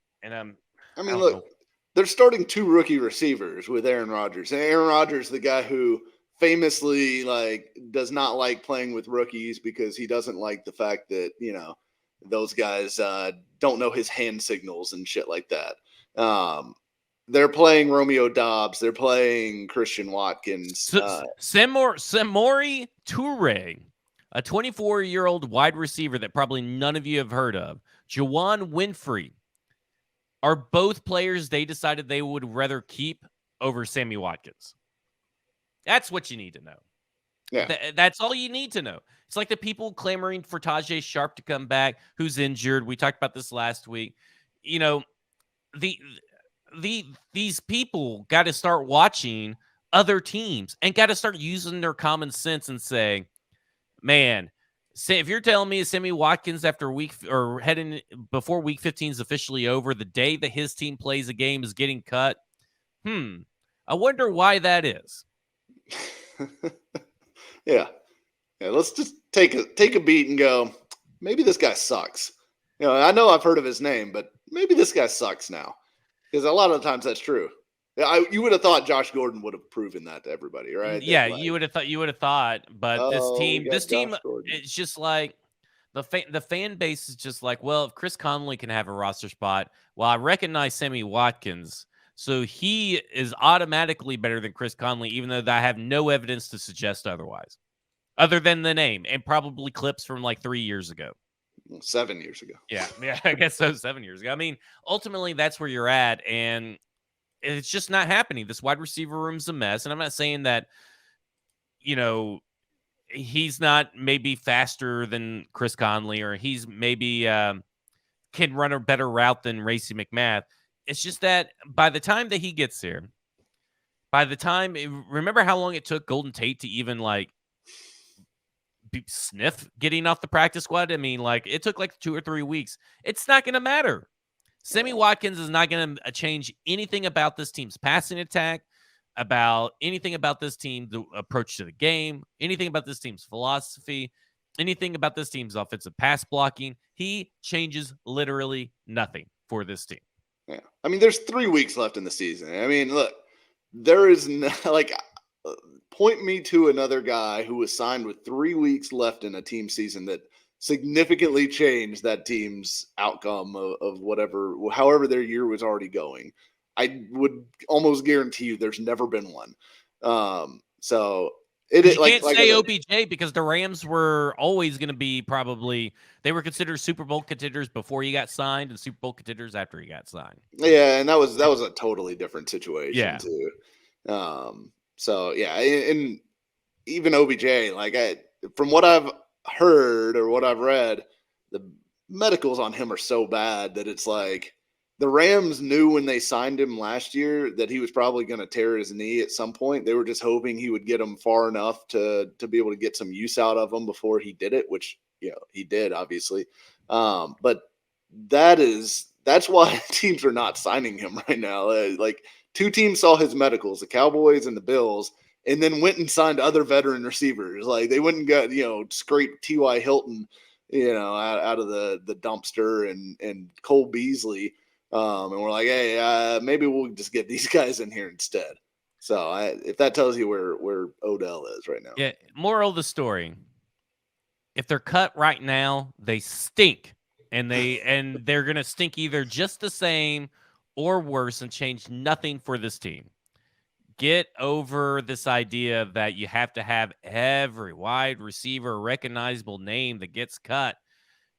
they're starting two rookie receivers with Aaron Rodgers. And Aaron Rodgers, the guy who famously does not like playing with rookies because he doesn't like the fact that those guys don't know his hand signals and shit like that. They're playing Romeo Dobbs. They're playing Christian Watkins.
Samori Toure, a 24-year-old wide receiver that probably none of you have heard of. Juwan Winfrey are both players they decided they would rather keep over Sammy Watkins. That's what you need to know.
Yeah.
That's all you need to know. It's like the people clamoring for Tajay Sharp to come back, who's injured. We talked about this last week. These people got to start watching other teams and got to start using their common sense and say, man, if you're telling me Sammy Watkins after heading before week 15 is officially over, the day that his team plays a game is getting cut, I wonder why that is.
Yeah. Let's just take a beat and go, maybe this guy sucks. I know I've heard of his name, but maybe this guy sucks now. Because a lot of the times that's true. You would have thought Josh Gordon would have proven that to everybody, right?
Yeah, you would have thought, but this team, it's just like the fan base is just like, well, if Chris Conley can have a roster spot, well, I recognize Sammy Watkins, so he is automatically better than Chris Conley, even though I have no evidence to suggest otherwise, other than the name and probably clips from like 3 years ago.
7 years ago.
Yeah, I guess so. 7 years ago. I mean, ultimately, that's where you're at, and it's just not happening. This wide receiver room's a mess, and I'm not saying that, he's not maybe faster than Chris Conley, or he's maybe can run a better route than Racey McMath. It's just that by the time that he gets here, remember how long it took Golden Tate to even sniff getting off the practice squad? I mean, it took 2 or 3 weeks. It's not going to matter. Sammy Watkins is not going to change anything about this team's passing attack, about anything about this team, the approach to the game, anything about this team's philosophy, anything about this team's offensive pass blocking. He changes literally nothing for this team.
Yeah. I mean, there's 3 weeks left in the season. I mean, look, there is point me to another guy who was signed with 3 weeks left in a team season that significantly changed that team's outcome of however their year was already going. I would almost guarantee you there's never been one. So
you can't say OBJ because the Rams were always going to be they were considered Super Bowl contenders before he got signed and Super Bowl contenders after he got signed.
Yeah, and that was a totally different situation too. So yeah, and even OBJ, from what I've heard or what I've read, the medicals on him are so bad that it's the Rams knew when they signed him last year that he was probably going to tear his knee at some point. They were just hoping he would get him far enough to be able to get some use out of him before he did it, which he did, obviously. But that's why teams are not signing him right now. 2 teams saw his medicals, the Cowboys and the Bills, and then went and signed other veteran receivers. They went and got, scraped T.Y. Hilton, out of the dumpster and Cole Beasley. And we're like, hey, maybe we'll just get these guys in here instead. So if that tells you where Odell is right now.
Yeah. Moral of the story. If they're cut right now, they stink. And they're going to stink either just the same or worse and change nothing for this team. Get over this idea that you have to have every wide receiver a recognizable name that gets cut.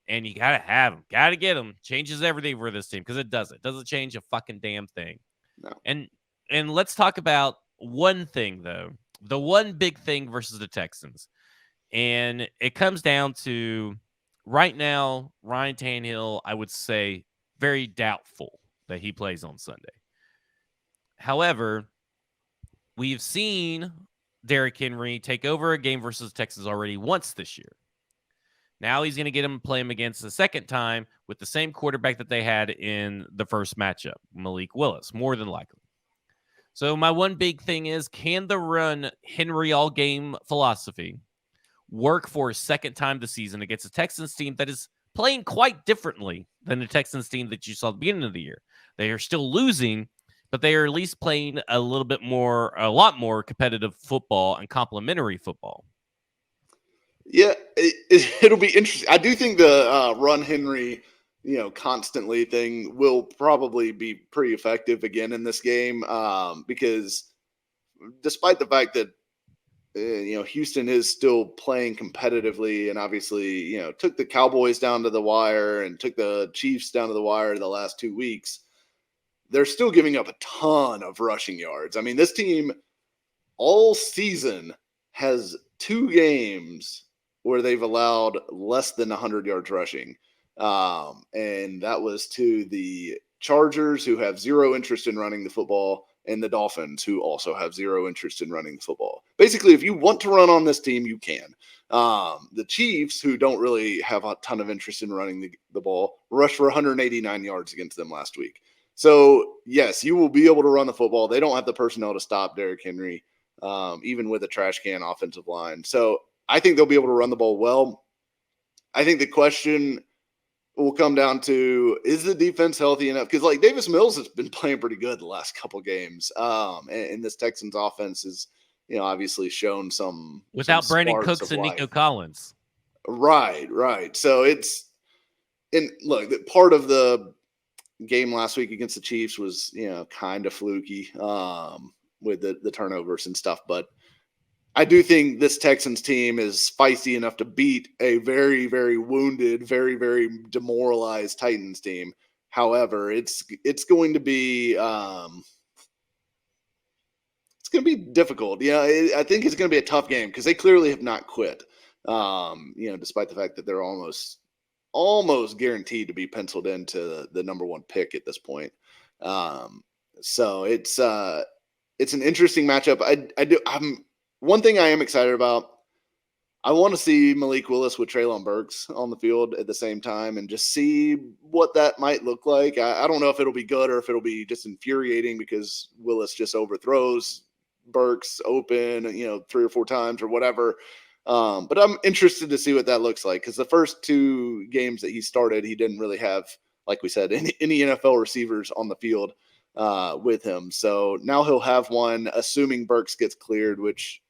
And you got to have them. Got to get them. Changes everything for this team because it doesn't. It doesn't change a fucking damn thing.
No.
And let's talk about one thing, though. The one big thing versus the Texans. And it comes down to, right now, Ryan Tannehill, I would say, very doubtful that he plays on Sunday. However, we've seen Derrick Henry take over a game versus the Texans already once this year. Now he's going to get him play him against the second time with the same quarterback that they had in the first matchup, Malik Willis, more than likely. So my one big thing is, can the run Henry all-game philosophy work for a second time this season against a Texans team that is playing quite differently than the Texans team that you saw at the beginning of the year? They are still losing, but they are at least playing a lot more competitive football and complementary football.
Yeah, it'll be interesting. I do think the run Henry, constantly thing will probably be pretty effective again in this game, because despite the fact that Houston is still playing competitively and obviously took the Cowboys down to the wire and took the Chiefs down to the wire the last 2 weeks, they're still giving up a ton of rushing yards. I mean, this team all season has 2 games where they've allowed less than 100 yards rushing. And that was to the Chargers, who have zero interest in running the football, and the Dolphins, who also have zero interest in running the football. Basically, if you want to run on this team, you can. The Chiefs, who don't really have a ton of interest in running the ball, rushed for 189 yards against them last week. So, yes, you will be able to run the football. They don't have the personnel to stop Derrick Henry, even with a trash can offensive line. So I think they'll be able to run the ball well. I think the question will come down to, is the defense healthy enough? Because like Davis Mills has been playing pretty good the last couple games. And this Texans offense is, obviously shown some
without Brandon
sparks
Cooks
of
and
life.
Nico Collins.
Right. So and look, part of the game last week against the Chiefs was, kind of fluky with the turnovers and stuff. But I do think this Texans team is feisty enough to beat a very, very wounded, very, very demoralized Titans team. However, it's going to be difficult. I think it's going to be a tough game because they clearly have not quit. Despite the fact that they're almost guaranteed to be penciled into the number 1 pick at this point. So it's an interesting matchup. One thing I am excited about, I want to see Malik Willis with Treylon Burks on the field at the same time and just see what that might look like. I don't know if it'll be good or if it'll be just infuriating because Willis just overthrows Burks open, 3 or 4 times or whatever. But I'm interested to see what that looks like because the first 2 games that he started, he didn't really have, like we said, any NFL receivers on the field with him. So now he'll have one, assuming Burks gets cleared, which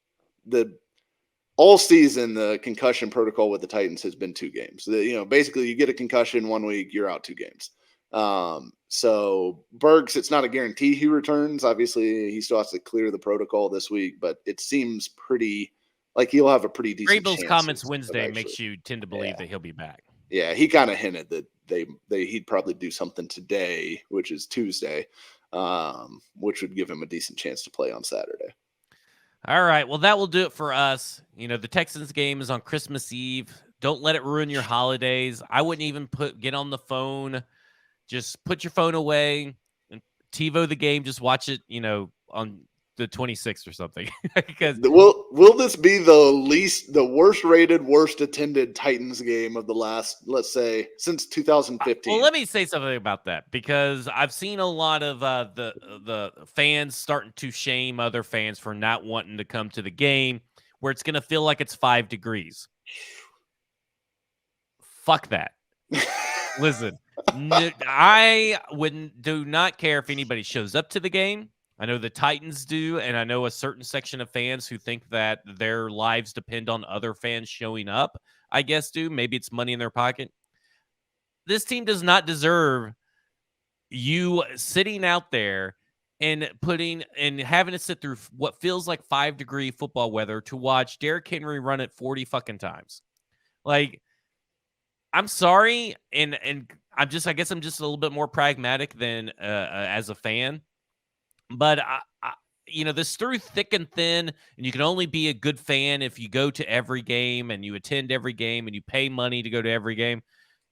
all season the concussion protocol with the Titans has been 2 games. Basically you get a concussion 1 week, you're out 2 games. So Burks, it's not a guarantee he returns. Obviously, he still has to clear the protocol this week, but it seems pretty like he'll have a pretty decent chance.
Vrabel's comments Wednesday makes you tend to believe that he'll be back.
Yeah, he kind of hinted that he'd probably do something today, which is Tuesday, which would give him a decent chance to play on Saturday.
All right. Well, that will do it for us. The Texans game is on Christmas Eve. Don't let it ruin your holidays. I wouldn't even get on the phone. Just put your phone away and TiVo the game. Just watch it, on the 26th or something. Because
will this be the worst rated, worst attended Titans game of the last, let's say, since 2015?
Well, let me say something about that because I've seen a lot of the fans starting to shame other fans for not wanting to come to the game where it's going to feel like it's 5 degrees. Fuck that. Listen, I do not care if anybody shows up to the game. I know the Titans do, and I know a certain section of fans who think that their lives depend on other fans showing up, I guess do. Maybe it's money in their pocket. This team does not deserve you sitting out there and having to sit through what feels like 5-degree football weather to watch Derrick Henry run it 40 fucking times. Like, I'm sorry, and I guess I'm just a little bit more pragmatic than as a fan. But this through thick and thin, and you can only be a good fan if you go to every game and you attend every game and you pay money to go to every game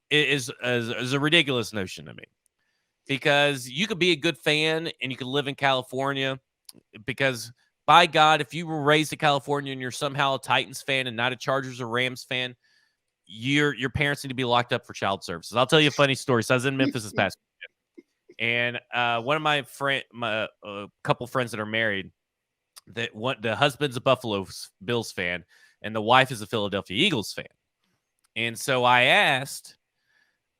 is a ridiculous notion to me. Because you could be a good fan and you could live in California. Because by God, if you were raised in California and you're somehow a Titans fan and not a Chargers or Rams fan, your parents need to be locked up for child services. I'll tell you a funny story. So I was in Memphis this past weekend, and one of my couple friends that are married, the husband's a Buffalo Bills fan and the wife is a Philadelphia Eagles fan. And so I asked,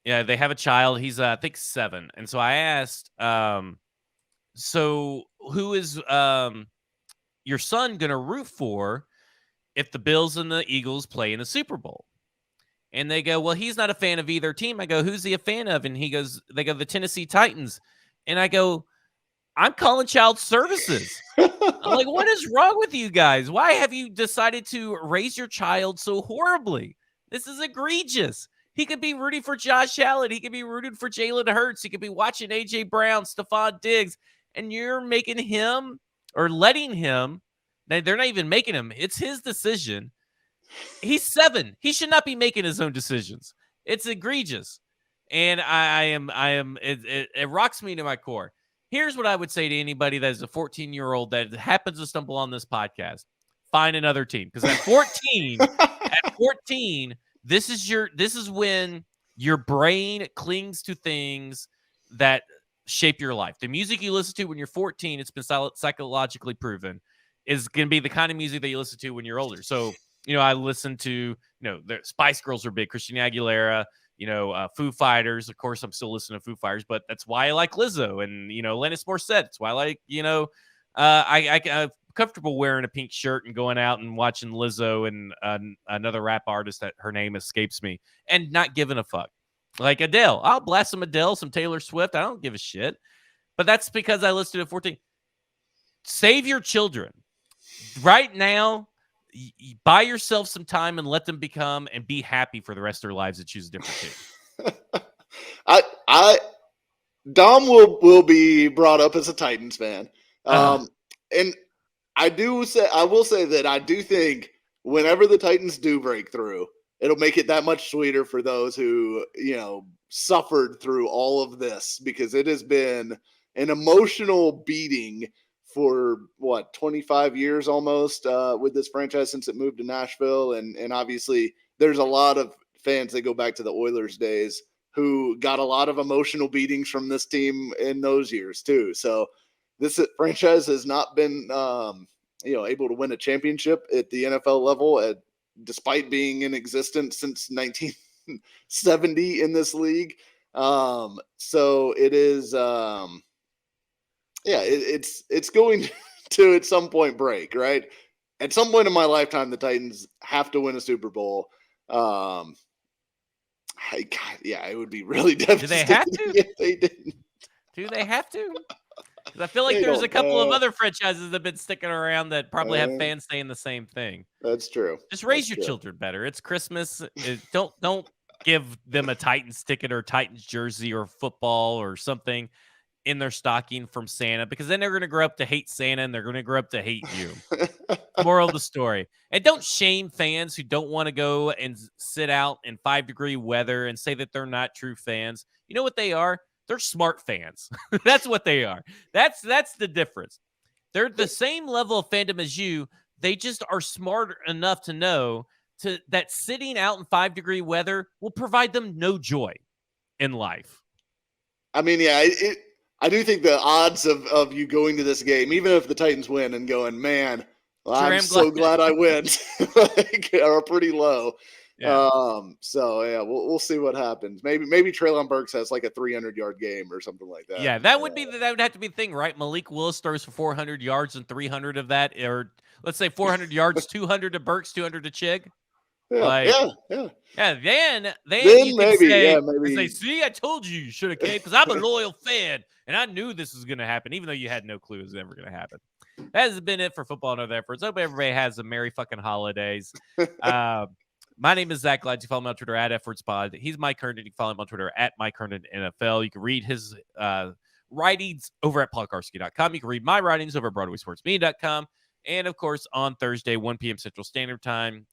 they have a child. He's I think 7. And so I asked, So who is your son going to root for if the Bills and the Eagles play in the Super Bowl? And they go, well, he's not a fan of either team. I go, who's he a fan of? And they go, the Tennessee Titans. And I go, I'm calling child services. I'm like, what is wrong with you guys? Why have you decided to raise your child so horribly? This is egregious. He could be rooting for Josh Allen. He could be rooting for Jalen Hurts. He could be watching A.J. Brown, Stephon Diggs, and you're making him or letting him. They're not even making him. It's his decision. He's 7. He should not be making his own decisions. It's egregious. And it rocks me to my core. Here's what I would say to anybody that is a 14-year-old that happens to stumble on this podcast. Find another team. Because at 14, this is when your brain clings to things that shape your life. The music you listen to when you're 14, it's been psychologically proven, is going to be the kind of music that you listen to when you're older. So, I listen to, the Spice Girls are big, Christina Aguilera, Foo Fighters. Of course, I'm still listening to Foo Fighters, but that's why I like Lizzo and, Alanis Morissette. That's why I like, I'm comfortable wearing a pink shirt and going out and watching Lizzo and another rap artist that her name escapes me and not giving a fuck. Like Adele. I'll blast some Adele, some Taylor Swift. I don't give a shit. But that's because I listened at 14. Save your children. Right now, buy yourself some time and let them become and be happy for the rest of their lives and choose a different team.
Dom will be brought up as a Titans fan. And I will say that I do think whenever the Titans do break through, it'll make it that much sweeter for those who, suffered through all of this, because it has been an emotional beating for 25 years almost with this franchise since it moved to Nashville. And obviously there's a lot of fans that go back to the Oilers days who got a lot of emotional beatings from this team in those years too. So this franchise has not been, able to win a championship at the NFL level despite being in existence since 1970 in this league. So it is, it's going to at some point break, right? At some point in my lifetime, the Titans have to win a Super Bowl. It would be really devastating if they didn't.
Do they have to? Because I feel like there's a couple of other franchises that have been sticking around that probably have fans saying the same thing.
That's true.
Just raise your children better. It's Christmas. Don't give them a Titans ticket or Titans jersey or football or something in their stocking from Santa, because then they're going to grow up to hate Santa and they're going to grow up to hate you. Moral of the story. And don't shame fans who don't want to go and sit out in 5-degree weather and say that they're not true fans. You know what they are? They're smart fans. That's what they are. That's the difference. They're the same level of fandom as you. They just are smart enough to know that sitting out in 5-degree weather will provide them no joy in life.
I mean, I do think the odds of you going to this game, even if the Titans win and going, man, I'm so glad I win, are pretty low.
Yeah.
We'll see what happens. Maybe Treylon Burks has like a 300-yard game or something like that.
Yeah, that would have to be the thing, right? Malik Willis throws for 400 yards and 300 of that, or let's say 400 yards, 200 to Burks, 200 to Chig.
Yeah.
Then you can
maybe,
say, see, I told you should have came, because I'm a loyal fan and I knew this was going to happen, even though you had no clue it was ever going to happen. That has been it for Football and Other Efforts. Hope everybody has a merry fucking holidays. My name is Zach Glad. You follow me on Twitter at EffortsPod. He's Mike Herndon. You can follow him on Twitter at Mike Herndon NFL. You can read his writings over at paulkarski.com. You can read my writings over at BroadwaySportsMedia.com. And, of course, on Thursday, 1 p.m. Central Standard Time,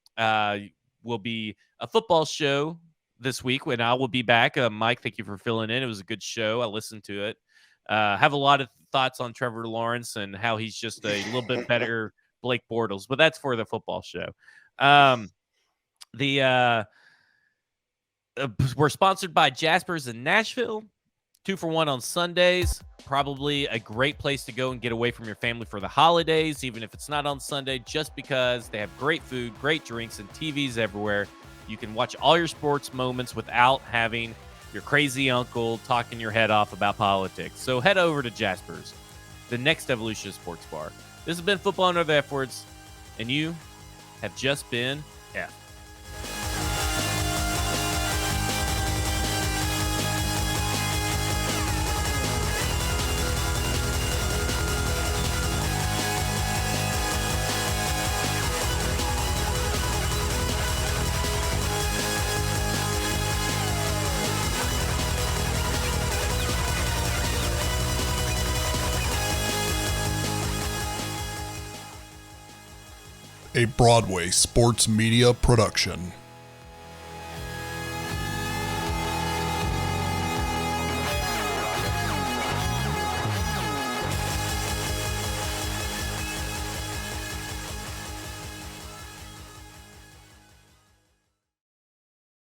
will be a football show this week when I will be back. Mike, thank you for filling in. It was a good show. I listened to it. Have a lot of thoughts on Trevor Lawrence and how he's just a little bit better Blake Bortles, but that's for the football show. We're sponsored by Jasper's in Nashville. 2 for $1 on Sundays. Probably a great place to go and get away from your family for the holidays, even if it's not on Sunday, just because they have great food, great drinks, and TVs everywhere. You can watch all your sports moments without having your crazy uncle talking your head off about politics. So head over to Jasper's. the next evolution of Sports Bar. This has been Football Under the F Words, and you have just been F.
A Broadway sports media production.